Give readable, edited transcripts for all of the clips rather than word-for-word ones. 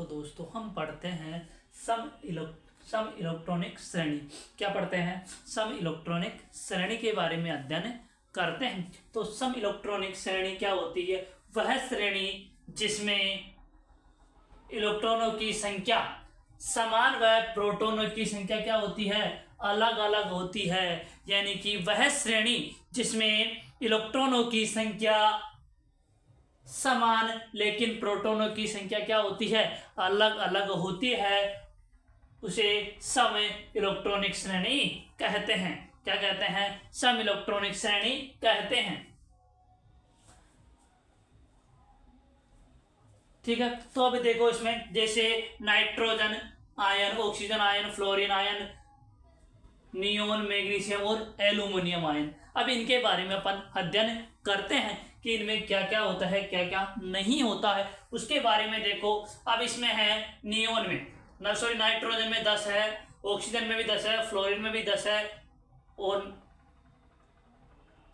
तो दोस्तों हम पढ़ते हैं सम इलेक्ट्रॉनिक श्रेणी। क्या पढ़ते हैं? सम इलेक्ट्रॉनिक श्रेणी के बारे में अध्ययन करते हैं। तो सम इलेक्ट्रॉनिक श्रेणी क्या होती है? वह श्रेणी जिसमें इलेक्ट्रॉनों की संख्या समान व प्रोटॉनों की संख्या क्या होती है? अलग अलग होती है। यानी कि वह श्रेणी जिसमें इलेक्ट्रॉनों की संख्या समान लेकिन प्रोटॉनों की संख्या क्या होती है? अलग अलग होती है, उसे सम इलेक्ट्रॉनिक श्रेणी कहते हैं। क्या कहते हैं? सम इलेक्ट्रॉनिक श्रेणी कहते हैं। ठीक है, तो अभी देखो इसमें जैसे nitrogen ion, oxygen ion, fluorine ion, neon, magnesium और एल्यूमिनियम आयन। अब इनके बारे में अपन अध्ययन करते हैं कि इनमें क्या क्या होता है, क्या क्या नहीं होता है, उसके बारे में देखो। अब इसमें है नियोन में नाइट्रोजन में 10 है, ऑक्सीजन में भी 10 है, फ्लोरीन में भी 10 है और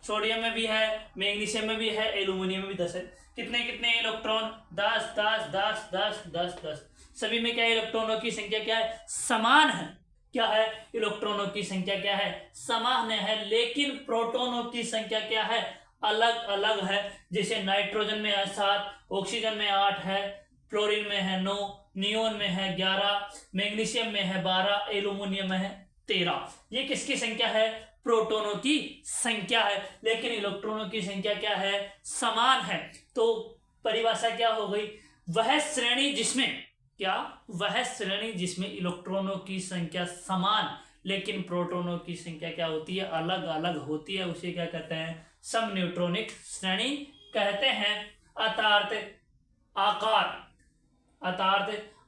सोडियम में भी है, मैग्नीशियम में भी है, एल्यूमिनियम में भी 10 है। कितने कितने इलेक्ट्रॉन? 10 10 10 10 10 10। सभी में क्या है? इलेक्ट्रॉनों की संख्या क्या है? समान है। क्या है? इलेक्ट्रॉनों की संख्या क्या है? समान है, लेकिन प्रोटॉनों की संख्या क्या है? अलग अलग है। जैसे नाइट्रोजन में है 7, ऑक्सीजन में 8 है, फ्लोरीन में है 9, नियोन में है 11, मैग्नीशियम में है 12, एल्यूमिनियम में है 13। ये किसकी संख्या है? प्रोटॉनों की संख्या है, लेकिन इलेक्ट्रॉनों की संख्या क्या है? समान है। तो परिभाषा क्या हो गई? वह श्रेणी जिसमें क्या? वह श्रेणी जिसमें इलेक्ट्रॉनों की संख्या समान लेकिन प्रोटॉनों की संख्या क्या होती है? अलग अलग होती है, उसे क्या कहते हैं? सम न्यूट्रॉनिक श्रेणी कहते हैं। अर्थात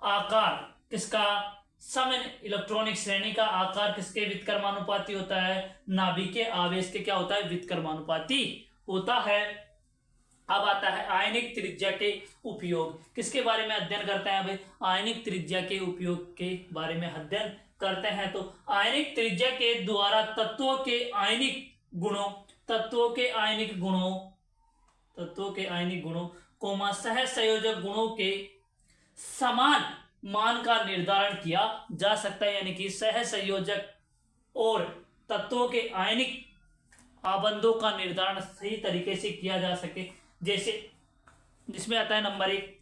आकार किसका? सम इलेक्ट्रॉनिक श्रेणी का आकार किसके व्युत्क्रमानुपाती होता है? नाभिक के आवेश के क्या होता है? व्युत्क्रमानुपाती होता है। अब आता है आयनिक त्रिज्या के उपयोग। किसके बारे में अध्ययन करते हैं? भाई आयनिक त्रिज्या के उपयोग के बारे में अध्ययन करते हैं। तो आयनिक त्रिज्या के द्वारा तत्वों के आयनिक गुणों सह संयोजक गुणों के समान मान का निर्धारण किया जा सकता है। यानी कि सह संयोजक और तत्वों के आयनिक आबंधों का निर्धारण सही तरीके से किया जा सके। जैसे जिसमें आता है नंबर 1,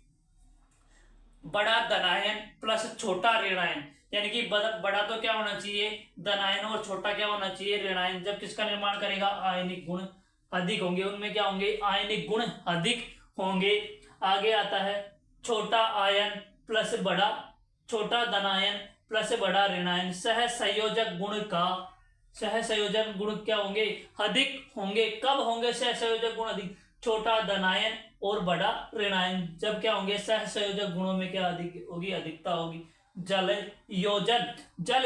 बड़ा धनायन प्लस छोटा ऋणायन। यानी कि बड़ा तो क्या होना चाहिए? धनायन, और छोटा क्या होना चाहिए? ऋणायन। जब किसका निर्माण करेगा? आयनिक गुण अधिक होंगे, उनमें क्या होंगे? आयनिक गुण अधिक होंगे। आगे आता है छोटा आयन प्लस बड़ा, छोटा धनायन प्लस बड़ा ऋणायन, सह संयोजक गुण क्या होंगे? अधिक होंगे। कब होंगे सह संयोजक गुण अधिक? छोटा धनायन और बड़ा ऋणायन जब क्या होंगे? सह संयोजक गुणों में क्या अधिक होगी? अधिकता होगी। जल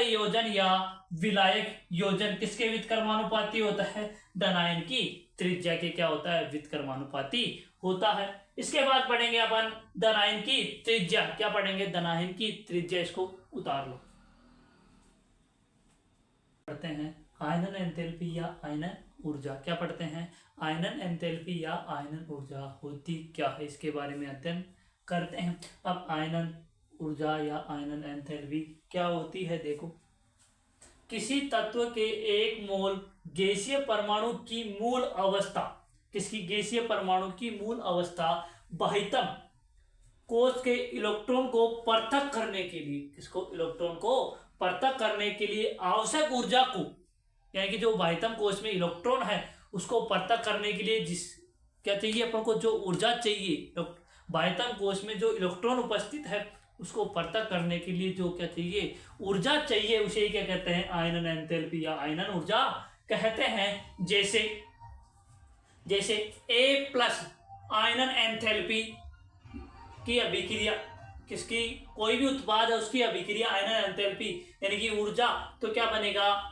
योजन या विलायक योजन किसके व्युत्क्रमानुपाती होता है? धनायन की त्रिज्या के क्या होता है? व्युत्क्रमानुपाती होता है। इसके बाद पढ़ेंगे अपन धनायन की त्रिज्या। क्या पढ़ेंगे? धनायन की त्रिज्या। इसको उतार लो। पढ़ते हैं आयनन एंथैल्पी या आयनन ऊर्जा। क्या पढ़ते हैं? आयनन एंथैल्पी या आयनन ऊर्जा होती क्या है, इसके बारे में अध्ययन करते हैं। अब आयनन ऊर्जा या आयनन एंथैल्पी क्या होती है? देखो, किसी तत्व के एक मोल गैसीय परमाणु की मूल अवस्था, किसकी? गैसीय परमाणु की मूल अवस्था बाह्यतम कोश के इलेक्ट्रॉन को पृथक करने के लिए, किसको? इलेक्ट्रॉन को पृथक करने के लिए आवश्यक ऊर्जा को, यानी कि जो बाह्यतम कोश में इलेक्ट्रॉन है उसको पृथक करने के लिए क्या चाहिए अपन को? जो ऊर्जा चाहिए, बाह्यतम कोश में जो इलेक्ट्रॉन उपस्थित है उसको पृथक करने के लिए जो क्या चाहिए? ऊर्जा चाहिए, उसे ही क्या कहते हैं? आयनन एंथैल्पी या आयनन ऊर्जा कहते हैं। जैसे A+ आयनन एंथैल्पी की अभिक्रिया, किसकी? कोई भी उत्पाद है उसकी अभिक्रिया आयनन एंथैल्पी यानी कि ऊर्जा, तो क्या बनेगा?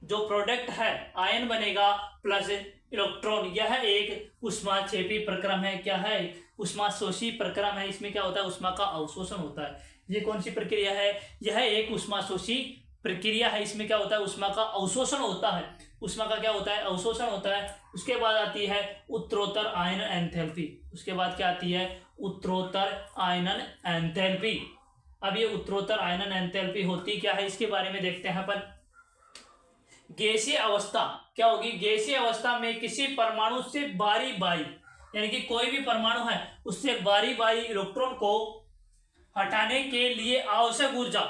जो प्रोडक्ट है आयन बनेगा प्लस इलेक्ट्रॉन। यह एक ऊष्माक्षेपी प्रक्रम है। क्या है? ऊष्माशोषी प्रक्रम है। इसमें क्या होता है? ऊष्मा का अवशोषण होता है। ये कौन सी प्रक्रिया है? यह एक ऊष्माशोषी प्रक्रिया है। इसमें क्या होता है? ऊष्मा का अवशोषण होता है। ऊष्मा का क्या होता है? अवशोषण होता है। उसके बाद आती है उत्तरोत्तर आयन एंथैल्पी। उसके बाद क्या आती है? उत्तरोत्तर आयनन एंथैल्पी। अब ये उत्तरोत्तर आयनन एंथैल्पी होती क्या है, इसके बारे में देखते हैं अपन। गैसीय अवस्था क्या होगी, गैसीय अवस्था में किसी परमाणु से बारी बारी, यानी कि कोई भी परमाणु है उससे बारी बारी इलेक्ट्रॉन को हटाने के लिए आवश्यक ऊर्जा,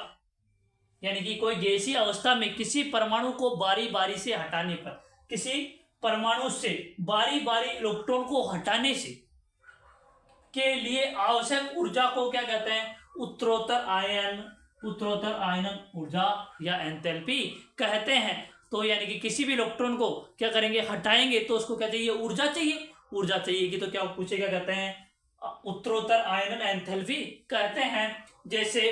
यानी कि कोई गैसीय अवस्था में किसी परमाणु को बारी बारी से हटाने पर, किसी परमाणु से बारी बारी इलेक्ट्रॉन को हटाने से के लिए आवश्यक ऊर्जा को क्या कहते हैं, उत्तरोत्तर आयनन ऊर्जा या एंथैल्पी कहते हैं। तो यानी कि किसी भी इलेक्ट्रॉन को क्या करेंगे, हटाएंगे, तो उसको क्या चाहिए, ऊर्जा चाहिए। ऊर्जा चाहिए कि तो क्या पूछे, क्या कहते हैं, उत्तरोत्तर आयनन एंथैल्पी कहते हैं। जैसे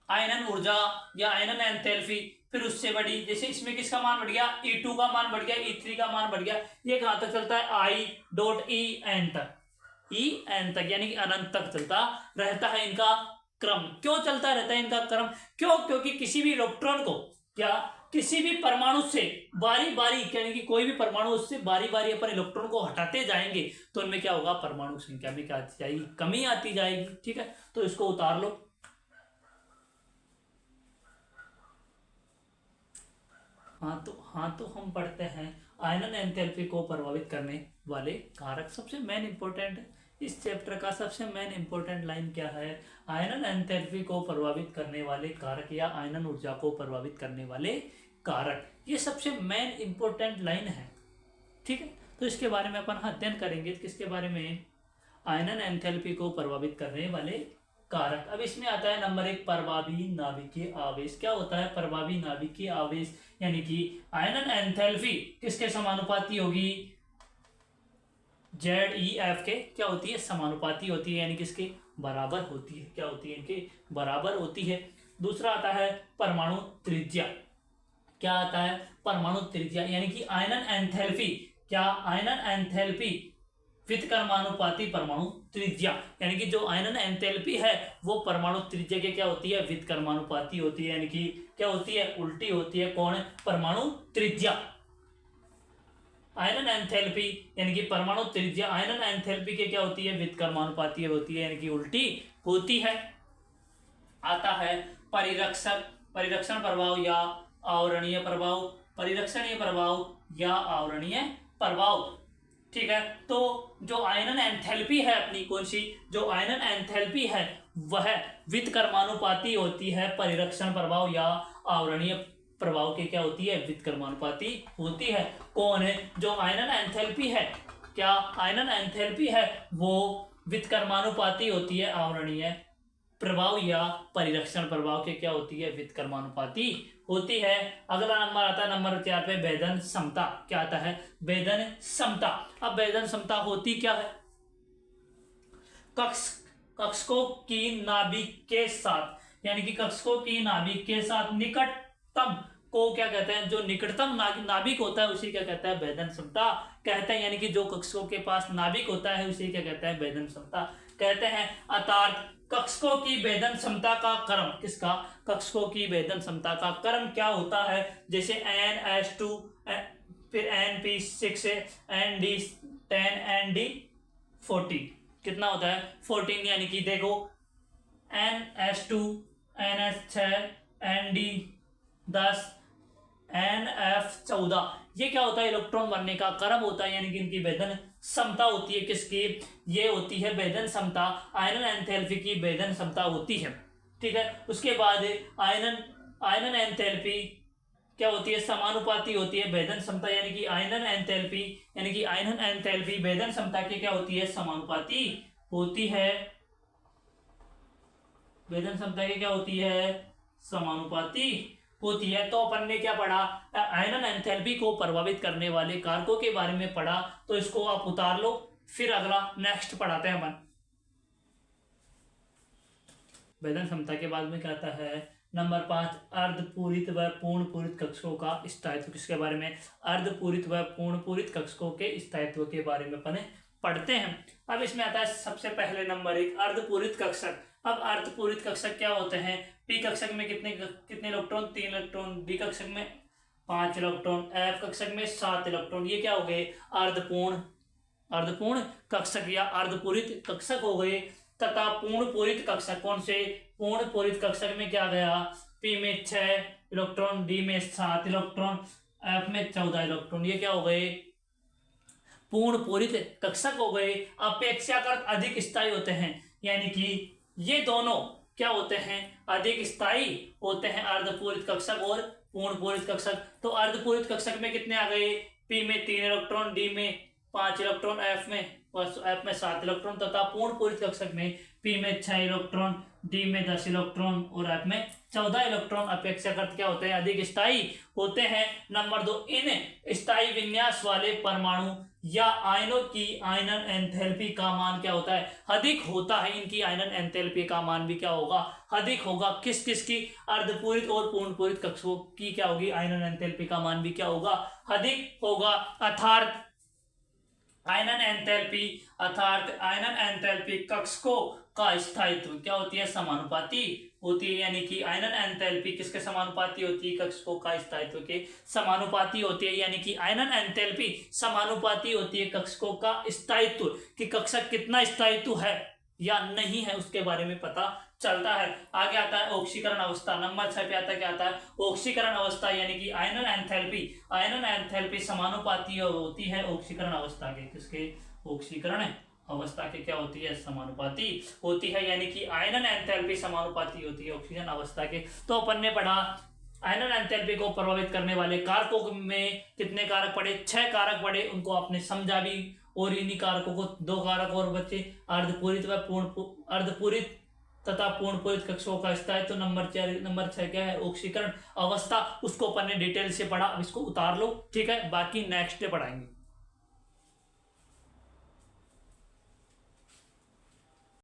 आयनन ऊर्जा या आयनन एंथैल्पी, फिर उससे बड़ी, जैसे इसमें किसका मान बढ़ गया, E2 का मान बढ़ गया, E3 का मान बढ़ गया। ये कहां तक चलता है, I.E n तक, En तक, यानी कि अनंत तक चलता रहता है इनका क्रम। क्यों चलता रहता है इनका क्रम, क्यों, क्योंकि किसी भी इलेक्ट्रॉन को क्या, किसी भी परमाणु से बारी बारी, यानी कि कोई भी परमाणु उससे बारी बारी अपन इलेक्ट्रॉन को हटाते जाएंगे तो उनमें क्या होगा, परमाणु संख्या में क्या आती जाएगी, कमी आती जाएगी। ठीक है, तो इसको उतार लो। हाँ तो हम पढ़ते हैं आयनन एंथैल्पी को प्रभावित करने वाले कारक। सबसे मेन इंपॉर्टेंट, इस चैप्टर का सबसे मेन इंपॉर्टेंट लाइन क्या है, आयनन एंथैल्पी को प्रभावित करने वाले कारक या आयनन ऊर्जा को प्रभावित करने वाले कारक, ये सबसे मेन इंपॉर्टेंट लाइन है। ठीक है, तो इसके बारे में अपन अध्ययन करेंगे। किसके बारे में, आयनन एंथैल्पी को प्रभावित करने वाले कारक। अब इसमें आता है नंबर 1, प्रभावी नाभिकीय आवेश। क्या होता है प्रभावी नाभिकीय आवेश, यानी कि आयनन एंथैल्पी किसके समानुपाती होगी, ZeF के क्या होती है, समानुपाती होती है, यानी कि इसके बराबर होती है। क्या होती है, इनके बराबर होती है। दूसरा आता है परमाणु त्रिज्या। क्या आता है, परमाणु त्रिज्या, यानी कि आयनन एंथैल्पी, क्या, आयनन एंथैल्पी व्युत्क्रमानुपाती परमाणु त्रिज्या, यानी कि जो आयनन एंथैल्पी है वो परमाणु त्रिज्या के क्या होती है, व्युत्क्रमानुपाती होती है, यानी कि क्या होती है, उल्टी होती है। कौन, परमाणु त्रिज्या। आयनन एंथैल्पी यानी कि परमाणु त्रिज्या आयनन एंथैल्पी के क्या होती है, व्युत्क्रमानुपाती होती है, यानी कि उल्टी होती है। आता है परिरक्षण प्रभाव या आवरणीय प्रभाव, परिरक्षणीय प्रभाव या आवरणीय प्रभाव। ठीक है, तो जो आयनन एंथैल्पी है अपनी, कौन सी, जो आयनन एंथैल्पी है वह व्युत्क्रमानुपाती होती है परिरक्षण प्रभाव या आवरणीय प्रभाव के क्या होती है, व्युत्क्रमानुपाती होती है। कौन है, जो आयनन एंथैल्पी है, क्या आयनन एंथैल्पी है वो व्युत्क्रमानुपाती होती है आवरणीय प्रभाव या परिरक्षण प्रभाव के क्या होती है, व्युत्क्रमानुपाती होती है। अगला नंबर आता है नंबर 4 पे, भेदन क्षमता। क्या आता है, भेदन क्षमता। अब भेदन क्षमता होती क्या है, कक्षकों की नाभिक के साथ, यानी कि कक्षकों की नाभिक के साथ निकटतम को क्या कहते हैं, जो निकटतम नाभिक होता है उसी क्या कहता है, भेदन क्षमता कहते हैं। यानी कि जो कक्षकों के पास नाभिक होता है उसे क्या कहते हैं, भेदन क्षमता कहते हैं। अर्थात कक्षकों की भेदन क्षमता का क्रम, किसका, कक्षकों की भेदन क्षमता का क्रम क्या होता है, जैसे NS2 फिर NP6 ND10 ND14 कितना होता है, 14, यानी कि देखो NS2 NS6 ND10 NF14, ये क्या होता है, इलेक्ट्रॉन बनने का क्रम होता है, यानी कि इनकी भेदन क्षमता होती है। किसकी, ये होती है भेदन क्षमता, आयनन एंथैल्पी की भेदन क्षमता होती है। ठीक है, उसके बाद आयनन एंथैल्पी क्या होती है, समानुपाती होती है भेदन क्षमता, यानी कि आयनन एंथैल्पी भेदन क्षमता की क्या होती है, समानुपाती होती है। भेदन क्षमता की क्या होती है, समानुपाती होती है। तो अपन ने क्या पढ़ा, आयनन एंथैल्पी को प्रभावित करने वाले कारकों के बारे में पढ़ा, तो इसको आप उतार लो। फिर अगला नेक्स्ट पढ़ाते हैं अपन। भेदन क्षमता के बाद में क्या आता है, नंबर 5, अर्धपूरित व पूर्ण पूरित कक्षकों का स्थायित्व। किसके बारे में, अर्धपूरित व पूर्ण पूरित कक्षकों के स्थायित्व के बारे में अपन पढ़ते हैं। अब इसमें आता है सबसे पहले नंबर 1, अर्धपूरित कक्षक। अब अर्धपूरित कक्षक क्या होते हैं, पी कक्षक में कितने इलेक्ट्रॉन, 3 इलेक्ट्रॉन, डी कक्षक में 5 इलेक्ट्रॉन, एफ कक्षक में 7 इलेक्ट्रॉन, ये क्या हो गए, अर्धपूर्ण अर्धपूर्ण कक्षक या अर्धपूरित कक्षक हो गए, तथा पूर्ण पूरित कक्षक। कौन से? पूर्ण पूरित कक्षक में क्या गया? P में 6 इलेक्ट्रॉन, D में 7 इलेक्ट्रॉन, F में 14 इलेक्ट्रॉन। ये क्या हो गए? पूर्ण पूरित कक्षक हो गए। अपेक्षाकृत अधिक स्थायी होते हैं, यानी कि ये दोनों क्या होते हैं? अधिक स्थायी होते हैं, अर्धपूरित कक्षक और पूर्ण पूरित कक्षक। तो अर्धपूरित कक्षक में कितने आ गए? P में 3 इलेक्ट्रॉन, D में 5 इलेक्ट्रॉन, F में 7 इलेक्ट्रॉन, तथा पूर्ण पूरित कक्षक में P में 6 इलेक्ट्रॉन, D में 10 इलेक्ट्रॉन और F में 14 इलेक्ट्रॉन अपेक्षाकृत क्या होते हैं? अधिक स्थायी होते हैं। नंबर 2, इन स्थायी विन्यास वाले परमाणु या आयनों की आयनन एंथैल्पी का मान क्या होता है? अधिक होता है। इनकी आयनन एंथैल्पी का मान भी क्या होगा? अधिक होगा। किस किस की? अर्धपूरित और पूर्ण पूरित कक्षकों की क्या होगी? आयनन एंथैल्पी का मान भी क्या होगा? अधिक होगा। अर्थात आयनन एंथैल्पी कक्षकों का स्थायित्व क्या होती है? समानुपाती होती है। यानी कि आयनन एंथैल्पी किसके समानुपाती होती है? कक्षकों का स्थायित्व के समानुपाती होती है। यानी कि आयनन एंथैल्पी समानुपाती होती है कक्षकों का स्थायित्व, कि कक्षक कितना स्थायित्व है या नहीं है उसके बारे में पता चलता है। आगे आता है ऑक्सीकरण अवस्था। नंबर 6 पे आता क्या आता है? ऑक्सीकरण अवस्था, यानी कि आयनन एंथैल्पी समानुपाती होती है ऑक्सीकरण अवस्था के। किसके? ऑक्सीकरण अवस्था के क्या होती है? समानुपाती होती है। यानी कि आयनन एंथैल्पी समानुपाती होती है ऑक्सीजन अवस्था के। तो अपन ने पढ़ा आयनन एंथैल्पी को प्रभावित करने वाले कारकों में कितने कारक पढ़े? 6 कारक पढ़े, उनको आपने समझा भी। और इन्हीं कारकों को 2 कारक और बचे, अर्धपूरित व अर्धपूरित तथा पूर्ण पूरित कक्षकों का स्थायित्व। नंबर 6 क्या है? ऑक्सीकरण अवस्था। उसको अपन ने डिटेल से पढ़ा। अब इसको उतार लो, ठीक है? बाकी नेक्स्ट डे पढ़ाएंगे।